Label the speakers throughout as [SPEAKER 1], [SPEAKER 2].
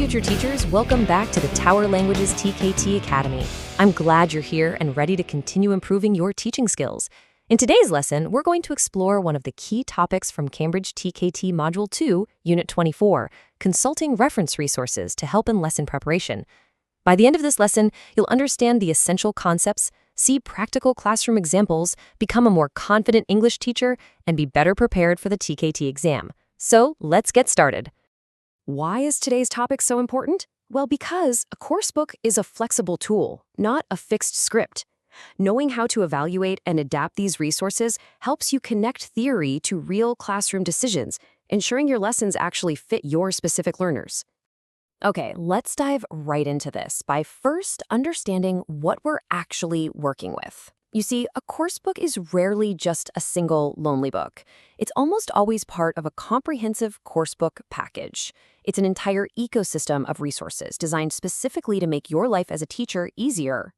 [SPEAKER 1] future teachers, welcome back to the Tower Languages TKT Academy. I'm glad you're here and ready to continue improving your teaching skills. In today's lesson, we're going to explore one of the key topics from Cambridge TKT Module 2, Unit 24, consulting reference resources to help in lesson preparation. By the end of this lesson, you'll understand the essential concepts, see practical classroom examples, become a more confident English teacher, and be better prepared for the TKT exam. So, let's get started. Why is today's topic so important? Well, because a coursebook is a flexible tool, not a fixed script. Knowing how to evaluate and adapt these resources helps you connect theory to real classroom decisions, ensuring your lessons actually fit your specific learners. Okay, let's dive right into this by first understanding what we're actually working with. You see, a coursebook is rarely just a single lonely book. It's almost always part of a comprehensive coursebook package. It's an entire ecosystem of resources designed specifically to make your life as a teacher easier.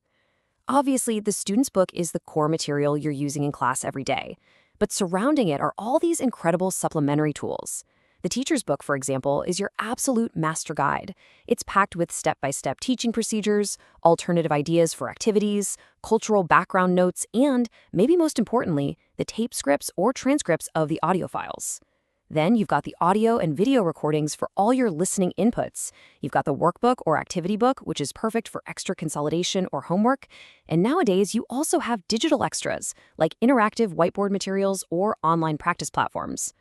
[SPEAKER 1] Obviously, the student's book is the core material you're using in class every day, but surrounding it are all these incredible supplementary tools. The teacher's book, for example, is your absolute master guide. It's packed with step-by-step teaching procedures, alternative ideas for activities, cultural background notes, and, maybe most importantly, the tape scripts or transcripts of the audio files. Then you've got the audio and video recordings for all your listening inputs. You've got the workbook or activity book, which is perfect for extra consolidation or homework. And nowadays, you also have digital extras, like interactive whiteboard materials or online practice platforms.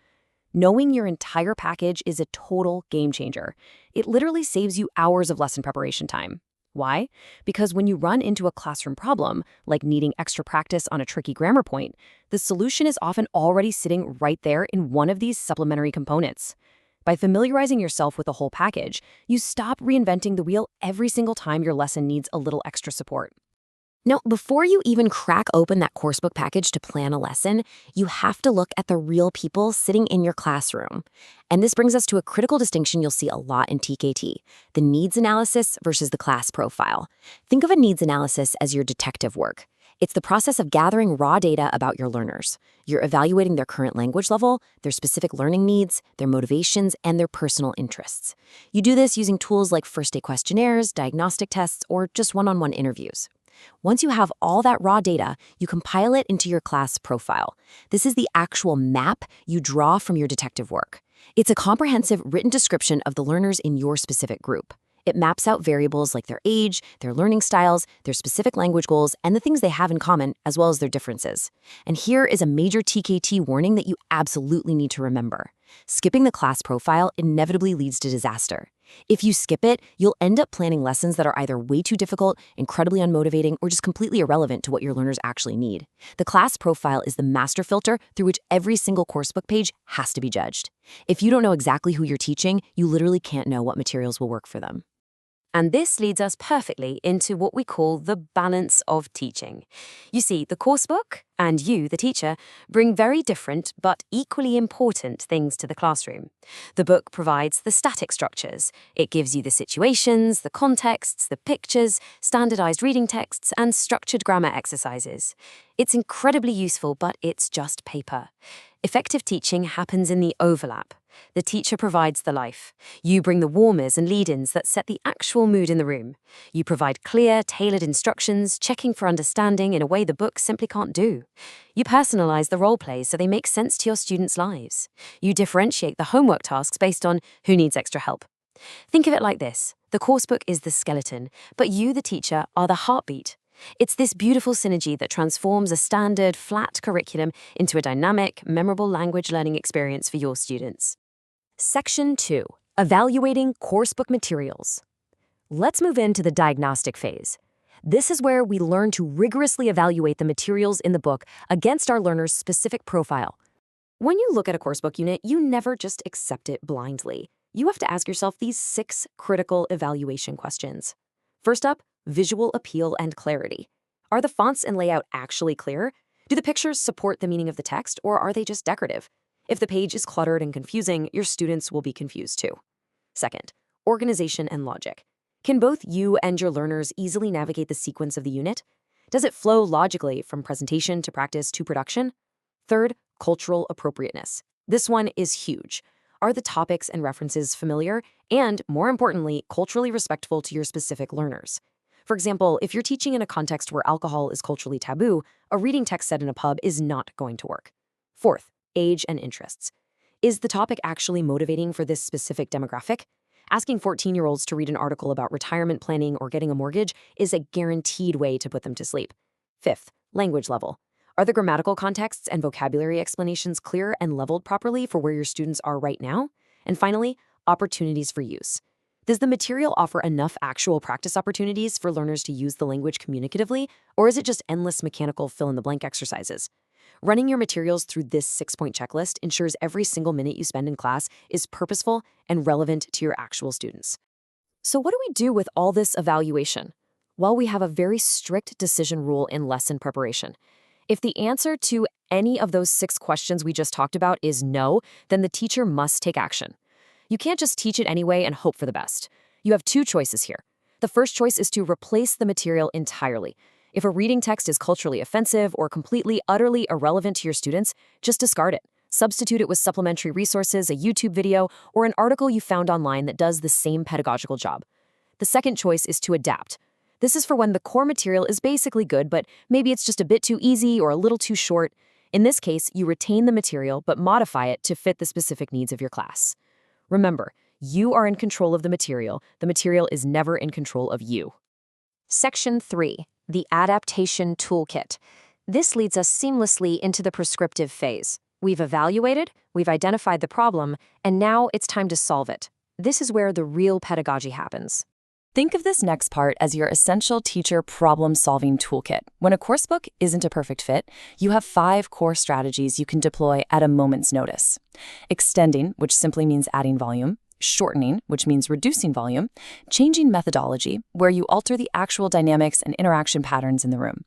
[SPEAKER 1] Knowing your entire package is a total game changer. It literally saves you hours of lesson preparation time. Why? Because when you run into a classroom problem, like needing extra practice on a tricky grammar point, the solution is often already sitting right there in one of these supplementary components. By familiarizing yourself with the whole package, you stop reinventing the wheel every single time your lesson needs a little extra support. Now, before you even crack open that coursebook package to plan a lesson, you have to look at the real people sitting in your classroom. And this brings us to a critical distinction you'll see a lot in TKT, the needs analysis versus the class profile. Think of a needs analysis as your detective work. It's the process of gathering raw data about your learners. You're evaluating their current language level, their specific learning needs, their motivations, and their personal interests. You do this using tools like first-day questionnaires, diagnostic tests, or just one-on-one interviews. Once you have all that raw data, you compile it into your class profile. This is the actual map you draw from your detective work. It's a comprehensive written description of the learners in your specific group. It maps out variables like their age, their learning styles, their specific language goals, and the things they have in common, as well as their differences. And here is a major TKT warning that you absolutely need to remember. Skipping the class profile inevitably leads to disaster. If you skip it, you'll end up planning lessons that are either way too difficult, incredibly unmotivating, or just completely irrelevant to what your learners actually need. The class profile is the master filter through which every single coursebook page has to be judged. If you don't know exactly who you're teaching, you literally can't know what materials will work for them. And this leads us perfectly into what we call the balance of teaching. You see, the coursebook and you, the teacher, bring very different but equally important things to the classroom. The book provides the static structures. It gives you the situations, the contexts, the pictures, standardized reading texts, and structured grammar exercises. It's incredibly useful, but it's just paper. Effective teaching happens in the overlap. The teacher provides the life. You bring the warmers and lead-ins that set the actual mood in the room. You provide clear, tailored instructions, checking for understanding in a way the book simply can't do. You personalize the role plays so they make sense to your students' lives. You differentiate the homework tasks based on who needs extra help. Think of it like this. The coursebook is the skeleton, but you, the teacher, are the heartbeat. It's this beautiful synergy that transforms a standard, flat curriculum into a dynamic, memorable language learning experience for your students. Section 2. Evaluating coursebook materials. Let's move into the diagnostic phase. This is where we learn to rigorously evaluate the materials in the book against our learner's specific profile. When you look at a coursebook unit, you never just accept it blindly. You have to ask yourself these 6 critical evaluation questions. First up, visual appeal and clarity. Are the fonts and layout actually clear? Do the pictures support the meaning of the text, or are they just decorative? If the page is cluttered and confusing, your students will be confused too. Second, organization and logic. Can both you and your learners easily navigate the sequence of the unit? Does it flow logically from presentation to practice to production? Third, cultural appropriateness. This one is huge. Are the topics and references familiar and, more importantly, culturally respectful to your specific learners? For example, if you're teaching in a context where alcohol is culturally taboo, a reading text set in a pub is not going to work. Fourth, age and interests. Is the topic actually motivating for this specific demographic? Asking 14-year-olds to read an article about retirement planning or getting a mortgage is a guaranteed way to put them to sleep. Fifth, language level. Are the grammatical contexts and vocabulary explanations clear and leveled properly for where your students are right now? And finally, opportunities for use. Does the material offer enough actual practice opportunities for learners to use the language communicatively, or is it just endless mechanical fill-in-the-blank exercises? Running your materials through this 6-point checklist ensures every single minute you spend in class is purposeful and relevant to your actual students. So what do we do with all this evaluation? Well, we have a very strict decision rule in lesson preparation. If the answer to any of those 6 questions we just talked about is no, then the teacher must take action. You can't just teach it anyway and hope for the best. You have 2 choices here. The first choice is to replace the material entirely. If a reading text is culturally offensive or completely, utterly irrelevant to your students, just discard it. Substitute it with supplementary resources, a YouTube video, or an article you found online that does the same pedagogical job. The second choice is to adapt. This is for when the core material is basically good, but maybe it's just a bit too easy or a little too short. In this case, you retain the material but modify it to fit the specific needs of your class. Remember, you are in control of the material. The material is never in control of you. Section 3. The Adaptation Toolkit. This leads us seamlessly into the prescriptive phase. We've evaluated, we've identified the problem, and now it's time to solve it. This is where the real pedagogy happens. Think of this next part as your essential teacher problem-solving toolkit. When a coursebook isn't a perfect fit, you have 5 core strategies you can deploy at a moment's notice. Extending, which simply means adding volume. Shortening, which means reducing volume. Changing methodology, where you alter the actual dynamics and interaction patterns in the room.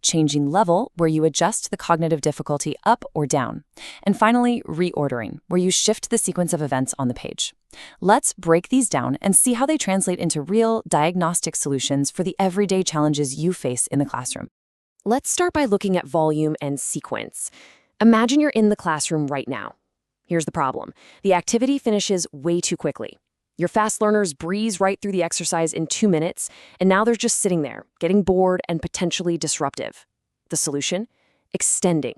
[SPEAKER 1] Changing level, where you adjust the cognitive difficulty up or down. And finally, reordering, where you shift the sequence of events on the page. Let's break these down and see how they translate into real diagnostic solutions for the everyday challenges you face in the classroom. Let's start by looking at volume and sequence. Imagine you're in the classroom right now. Here's the problem. The activity finishes way too quickly. Your fast learners breeze right through the exercise in 2 minutes, and now they're just sitting there, getting bored and potentially disruptive. The solution? Extending.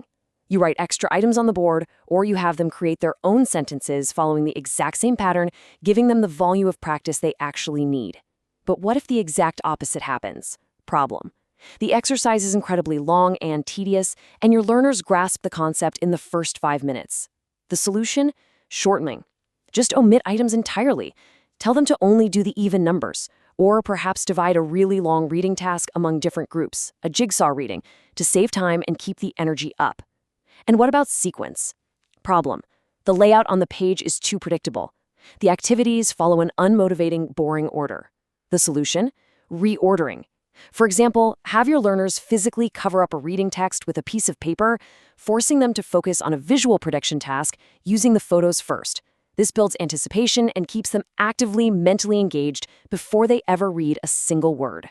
[SPEAKER 1] You write extra items on the board, or you have them create their own sentences following the exact same pattern, giving them the volume of practice they actually need. But what if the exact opposite happens? Problem. The exercise is incredibly long and tedious, and your learners grasp the concept in the first 5 minutes. The solution? Shortening. Just omit items entirely. Tell them to only do the even numbers, or perhaps divide a really long reading task among different groups, a jigsaw reading, to save time and keep the energy up. And what about sequence? Problem. The layout on the page is too predictable. The activities follow an unmotivating, boring order. The solution? Reordering. For example, have your learners physically cover up a reading text with a piece of paper, forcing them to focus on a visual prediction task using the photos first. This builds anticipation and keeps them actively mentally engaged before they ever read a single word.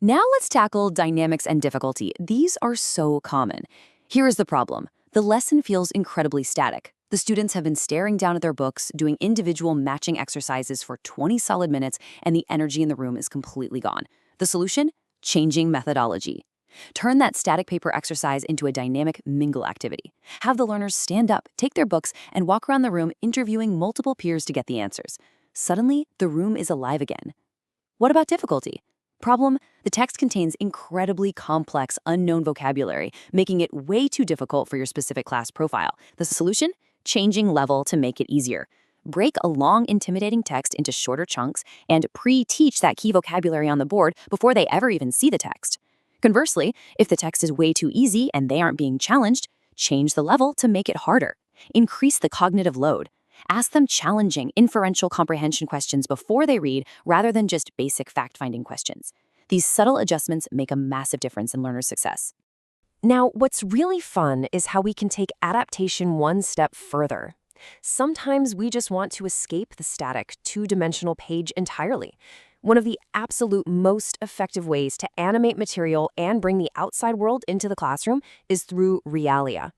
[SPEAKER 1] Now let's tackle dynamics and difficulty. These are so common. Here is the problem. The lesson feels incredibly static. The students have been staring down at their books, doing individual matching exercises for 20 solid minutes, and the energy in the room is completely gone. The solution? Changing methodology. Turn that static paper exercise into a dynamic mingle activity. Have the learners stand up, take their books, and walk around the room interviewing multiple peers to get the answers. Suddenly, the room is alive again. What about difficulty? Problem: the text contains incredibly complex, unknown vocabulary, making it way too difficult for your specific class profile. The solution? Changing level to make it easier. Break a long, intimidating text into shorter chunks and pre-teach that key vocabulary on the board before they ever even see the text. Conversely, if the text is way too easy and they aren't being challenged, change the level to make it harder. Increase the cognitive load. Ask them challenging, inferential comprehension questions before they read rather than just basic fact-finding questions. These subtle adjustments make a massive difference in learner success. Now, what's really fun is how we can take adaptation one step further. Sometimes we just want to escape the static, two-dimensional page entirely. One of the absolute most effective ways to animate material and bring the outside world into the classroom is through realia.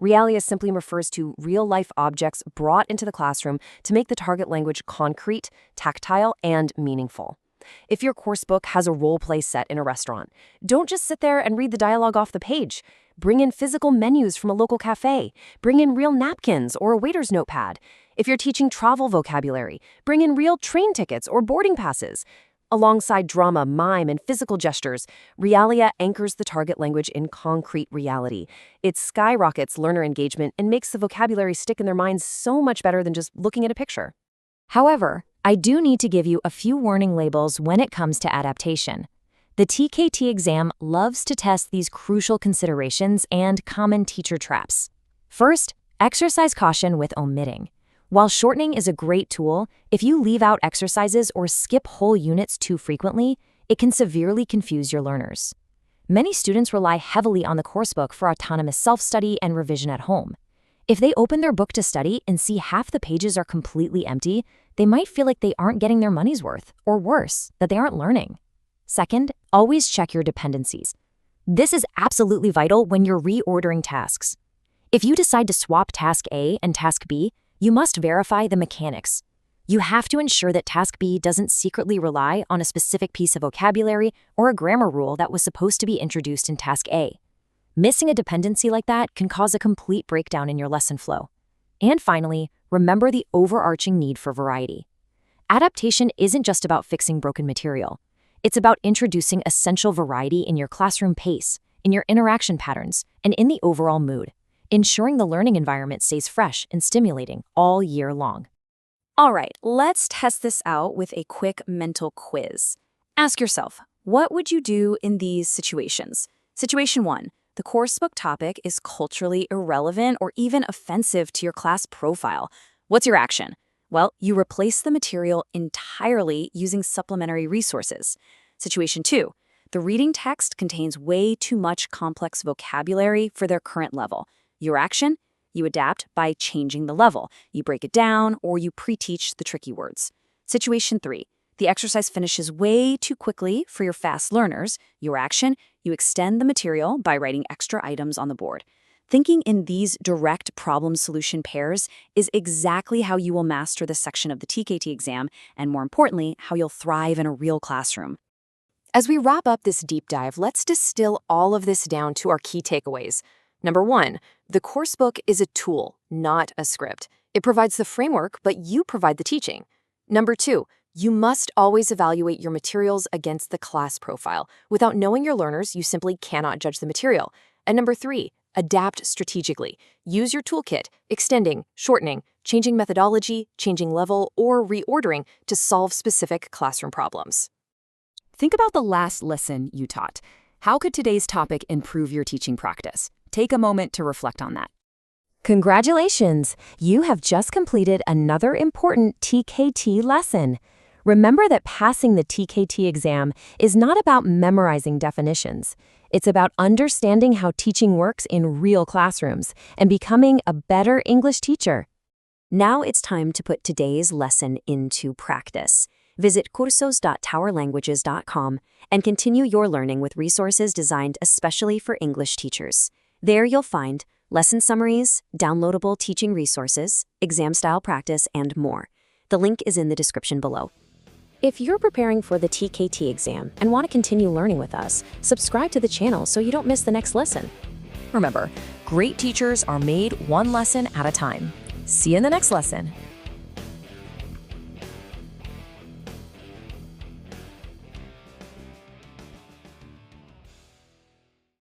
[SPEAKER 1] Realia simply refers to real-life objects brought into the classroom to make the target language concrete, tactile, and meaningful. If your course book has a role-play set in a restaurant, don't just sit there and read the dialogue off the page. Bring in physical menus from a local cafe. Bring in real napkins or a waiter's notepad. If you're teaching travel vocabulary, bring in real train tickets or boarding passes. Alongside drama, mime, and physical gestures, Realia anchors the target language in concrete reality. It skyrockets learner engagement and makes the vocabulary stick in their minds so much better than just looking at a picture. However, I do need to give you a few warning labels when it comes to adaptation. The TKT exam loves to test these crucial considerations and common teacher traps. First, exercise caution with omitting. While shortening is a great tool, if you leave out exercises or skip whole units too frequently, it can severely confuse your learners. Many students rely heavily on the coursebook for autonomous self-study and revision at home. If they open their book to study and see half the pages are completely empty, they might feel like they aren't getting their money's worth, or worse, that they aren't learning. Second, always check your dependencies. This is absolutely vital when you're reordering tasks. If you decide to swap task A and task B, you must verify the mechanics. You have to ensure that task B doesn't secretly rely on a specific piece of vocabulary or a grammar rule that was supposed to be introduced in task A. Missing a dependency like that can cause a complete breakdown in your lesson flow. And finally, remember the overarching need for variety. Adaptation isn't just about fixing broken material. It's about introducing essential variety in your classroom pace, in your interaction patterns, and in the overall mood, ensuring the learning environment stays fresh and stimulating all year long. All right, let's test this out with a quick mental quiz. Ask yourself, what would you do in these situations? Situation 1. The coursebook topic is culturally irrelevant or even offensive to your class profile. What's your action? Well, you replace the material entirely using supplementary resources. Situation 2. The reading text contains way too much complex vocabulary for their current level. Your action? You adapt by changing the level. You break it down or you pre-teach the tricky words. Situation 3. The exercise finishes way too quickly for your fast learners. Your action? You extend the material by writing extra items on the board. Thinking in these direct problem solution pairs is exactly how you will master this section of the TKT exam, and more importantly, how you'll thrive in a real classroom. As we wrap up this deep dive, let's distill all of this down to our key takeaways. Number 1, the coursebook is a tool, not a script. It provides the framework, but you provide the teaching. Number 2, you must always evaluate your materials against the class profile. Without knowing your learners, you simply cannot judge the material. And number 3, adapt strategically. Use your toolkit, extending, shortening, changing methodology, changing level, or reordering to solve specific classroom problems.
[SPEAKER 2] Think about the last lesson you taught. How could today's topic improve your teaching practice? Take a moment to reflect on that.
[SPEAKER 1] Congratulations! You have just completed another important TKT lesson. Remember that passing the TKT exam is not about memorizing definitions. It's about understanding how teaching works in real classrooms and becoming a better English teacher. Now it's time to put today's lesson into practice. Visit cursos.towerlanguages.com and continue your learning with resources designed especially for English teachers. There you'll find lesson summaries, downloadable teaching resources, exam-style practice, and more. The link is in the description below. If you're preparing for the TKT exam and want to continue learning with us, subscribe to the channel so you don't miss the next lesson. Remember, great teachers are made one lesson at a time. See you in the next lesson.